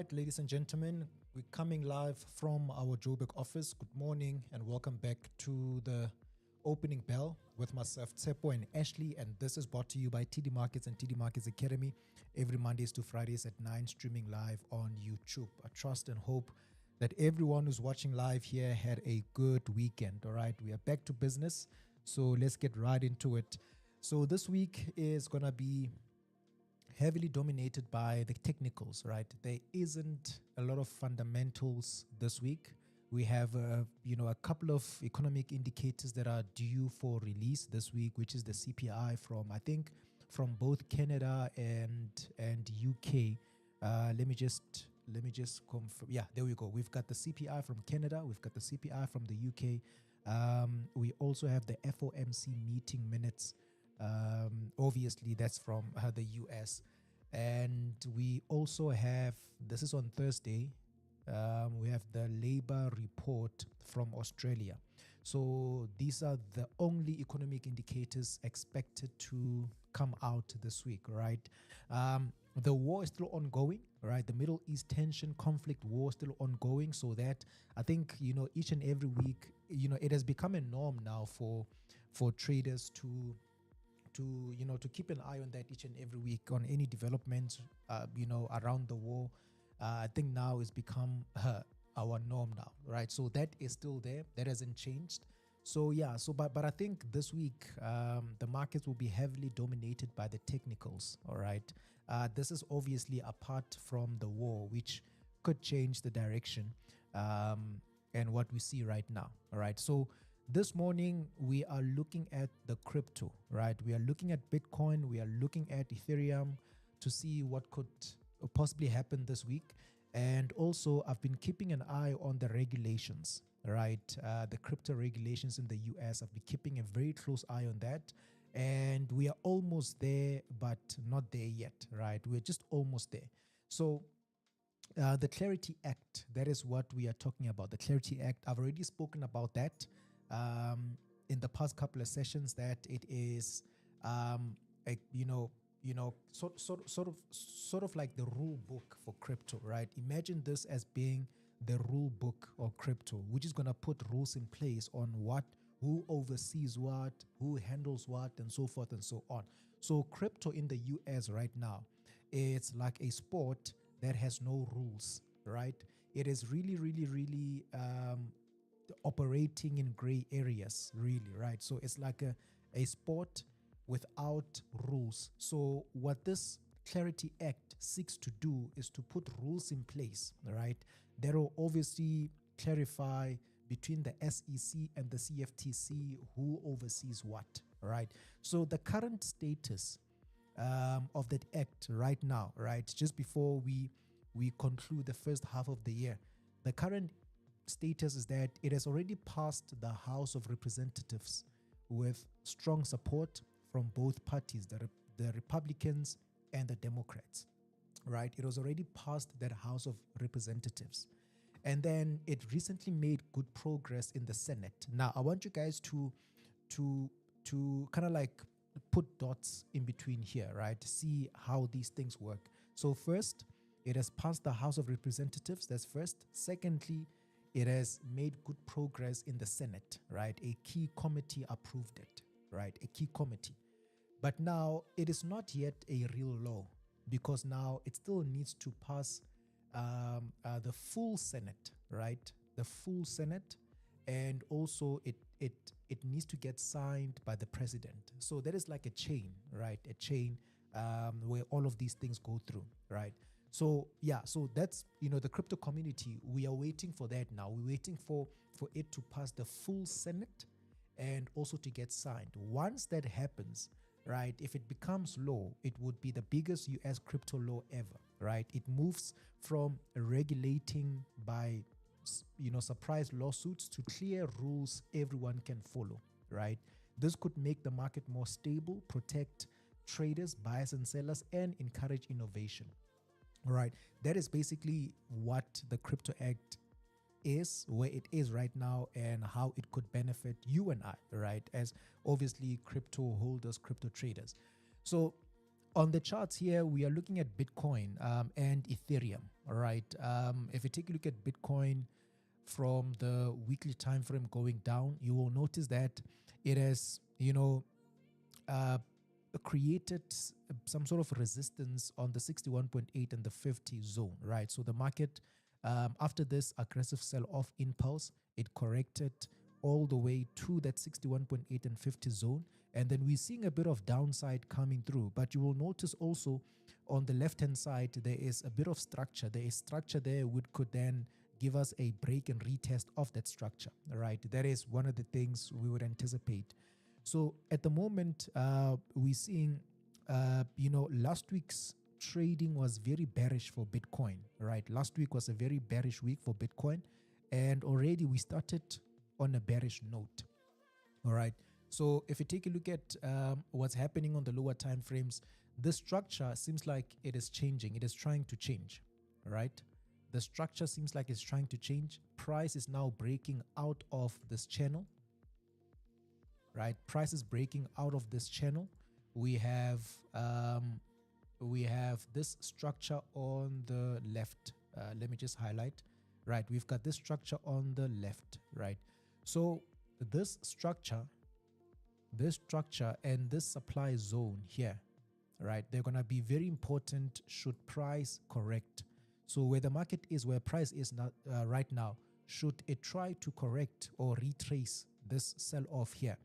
right, ladies and gentlemen, we're coming live from our Joburg office. Good morning and welcome back to the opening bell with myself, Tshepo and Ashley. And this is brought to you by TD Markets and TD Markets Academy every Mondays to Fridays at 9, streaming live on YouTube. I trust and hope that everyone who's watching live here had a good weekend. All right, we are back to business. So let's get right into it. So this week is going to be heavily dominated by the technicals, right? There isn't a lot of fundamentals this week. We have, a couple of economic indicators that are due for release this week, which is the CPI from both Canada and UK. Let me just confirm. Yeah, there we go. We've got the CPI from Canada. We've got the CPI from the UK. We also have the FOMC meeting minutes. Obviously that's from the US, and we also have, this is on Thursday, we have the labor report from Australia. So these are the only economic indicators expected to come out this week, right? The war is still ongoing, right? The Middle East tension, conflict, war still ongoing. So that I think, each and every week, it has become a norm now for traders to keep an eye on that each and every week on any developments, around the war. I think now it's become our norm now, right? So that is still there. That hasn't changed. So yeah, but I think this week the markets will be heavily dominated by the technicals, all right? This is obviously apart from the war, which could change the direction and what we see right now, all right? So this morning, we are looking at the crypto, right? We are looking at Bitcoin. We are looking at Ethereum to see what could possibly happen this week. And also, I've been keeping an eye on the regulations, right? The crypto regulations in the US. I've been keeping a very close eye on that. And we are almost there, but not there yet, right? We're just almost there. So the Clarity Act, that is what we are talking about. The Clarity Act, I've already spoken about that in the past couple of sessions, that it is sort of like the rule book for crypto, right? Imagine this as being the rule book of crypto, which is going to put rules in place on who oversees what, who handles what, and so forth and so on. So crypto in the US right now, it's like a sport that has no rules, right? It is really operating in gray areas, really, right? So it's like a sport without rules. So what this Clarity Act seeks to do is to put rules in place, right? That will obviously clarify between the SEC and the CFTC who oversees what, right? So the current status of that act right now, right, just before we conclude the first half of the year, the current status is that it has already passed the House of Representatives with strong support from both parties, the Republicans and the Democrats, right? It was already passed that House of Representatives. And then it recently made good progress in the Senate. Now, I want you guys to kind of like put dots in between here, right? To see how these things work. So first, it has passed the House of Representatives. That's first. Secondly, it has made good progress in the Senate, right? A key committee approved it, right? A key committee. But now it is not yet a real law, because now it still needs to pass the full Senate, right? The full Senate, and also it needs to get signed by the president. So that is like a chain, right? A chain where all of these things go through, right? So yeah, so that's, the crypto community, we are waiting for that now. We're waiting for it to pass the full Senate and also to get signed. Once that happens, right, if it becomes law, it would be the biggest US crypto law ever, right? It moves from regulating by, surprise lawsuits to clear rules everyone can follow, right? This could make the market more stable, protect traders, buyers and sellers, and encourage innovation. All right, that is basically what the Crypto Act is, where it is right now, and how it could benefit you and I, right, as obviously crypto holders, crypto traders. So On the charts here, we are looking at Bitcoin and Ethereum. All right. If you take a look at Bitcoin from the weekly time frame going down, you will notice that it has, uh, created some sort of resistance on the 61.8 and the 50 zone, right? So the market, after this aggressive sell-off impulse, it corrected all the way to that 61.8 and 50 zone. And then we're seeing a bit of downside coming through. But you will notice also on the left-hand side, there is a bit of structure. There is structure there which could then give us a break and retest of that structure, right? That is one of the things we would anticipate. So at the moment, we're seeing, last week's trading was very bearish for Bitcoin, right? Last week was a very bearish week for Bitcoin. And already we started on a bearish note, all right? So if you take a look at what's happening on the lower time frames, the structure seems like it is changing. It is trying to change, right? The structure seems like it's trying to change. Price is now breaking out of this channel, right? Price is breaking out of this channel. We have this structure on the left. Let me just highlight. Right, we've got this structure on the left, right? So this structure and this supply zone here, right, they're going to be very important should price correct. So where the market is, where price is not right now, should it try to correct or retrace this sell-off here,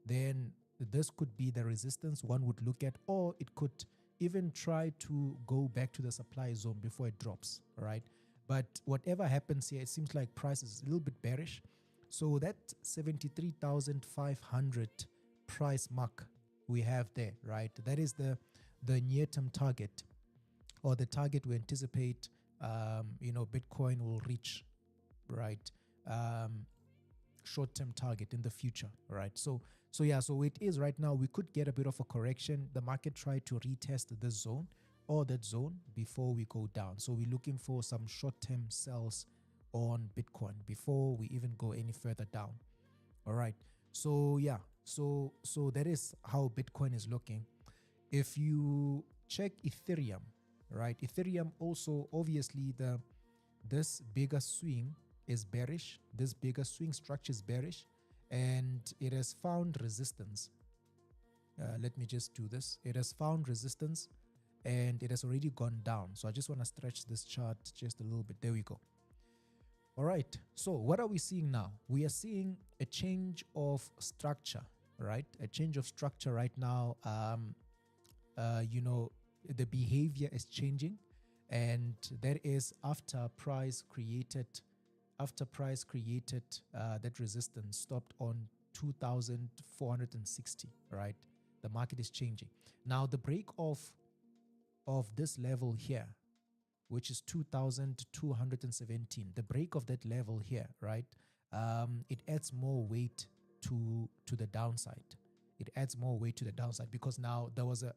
then this could be the resistance one would look at, or it could even try to go back to the supply zone before it drops, right? But whatever happens here, it seems like price is a little bit bearish. So that 73,500 price mark we have there, right? That is the near-term target, or the target we anticipate, Bitcoin will reach, right? Short-term target in the future, right? So it is right now. We could get a bit of a correction. The market tried to retest this zone or that zone before we go down. So we're looking for some short-term sells on Bitcoin before we even go any further down. All right. So yeah, so that is how Bitcoin is looking. If you check Ethereum, right? Ethereum also, obviously, this bigger swing is bearish. This bigger swing structure is bearish, and it has found resistance. Let me just do this. It has found resistance, and it has already gone down. So I just want to stretch this chart just a little bit. There we go. All right. So what are we seeing now? We are seeing a change of structure, right? A change of structure right now. The behavior is changing, and that is after price created that resistance stopped on 2,460, right? The market is changing. Now the break of this level here, which is 2,217, the break of that level here, right? It adds more weight to the downside. It adds more weight to the downside because now there was a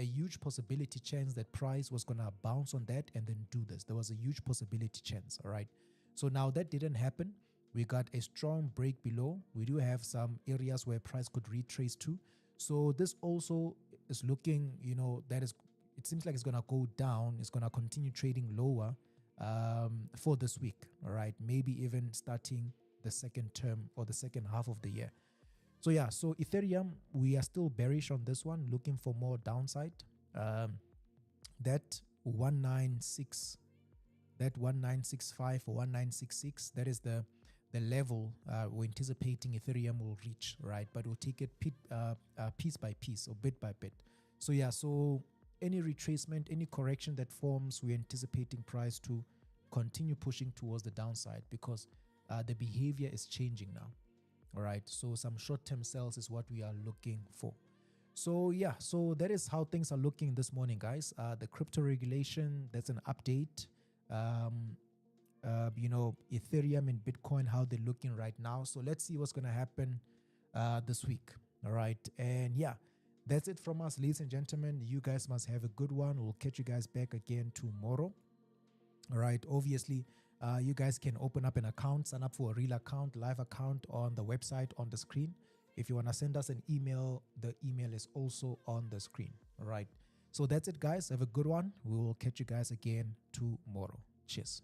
huge possibility chance that price was going to bounce on that and then do this. There was a huge possibility chance, all right? So now that didn't happen. We got a strong break below. We do have some areas where price could retrace to. So this also is looking, it seems like it's going to go down. It's going to continue trading lower for this week, all right? Maybe even starting the second term or the second half of the year. So yeah, so Ethereum, we are still bearish on this one, looking for more downside. That 1965 or 1966, that is the level we're anticipating Ethereum will reach, right? But we'll take it piece by piece or bit by bit. So yeah, so any retracement, any correction that forms, we're anticipating price to continue pushing towards the downside because the behavior is changing now. All right, so some short-term sells is what we are looking for. So yeah, so that is how things are looking this morning, guys. The crypto regulation, that's an update. Ethereum and Bitcoin, how they're looking right now. So let's see what's going to happen this week. All right, and yeah, that's it from us, ladies and gentlemen. You guys must have a good one. We'll catch you guys back again tomorrow. All right, obviously, you guys can open up an account, sign up for a real account, live account on the website on the screen. If you want to send us an email, the email is also on the screen. All right. So that's it, guys. Have a good one. We will catch you guys again tomorrow. Cheers.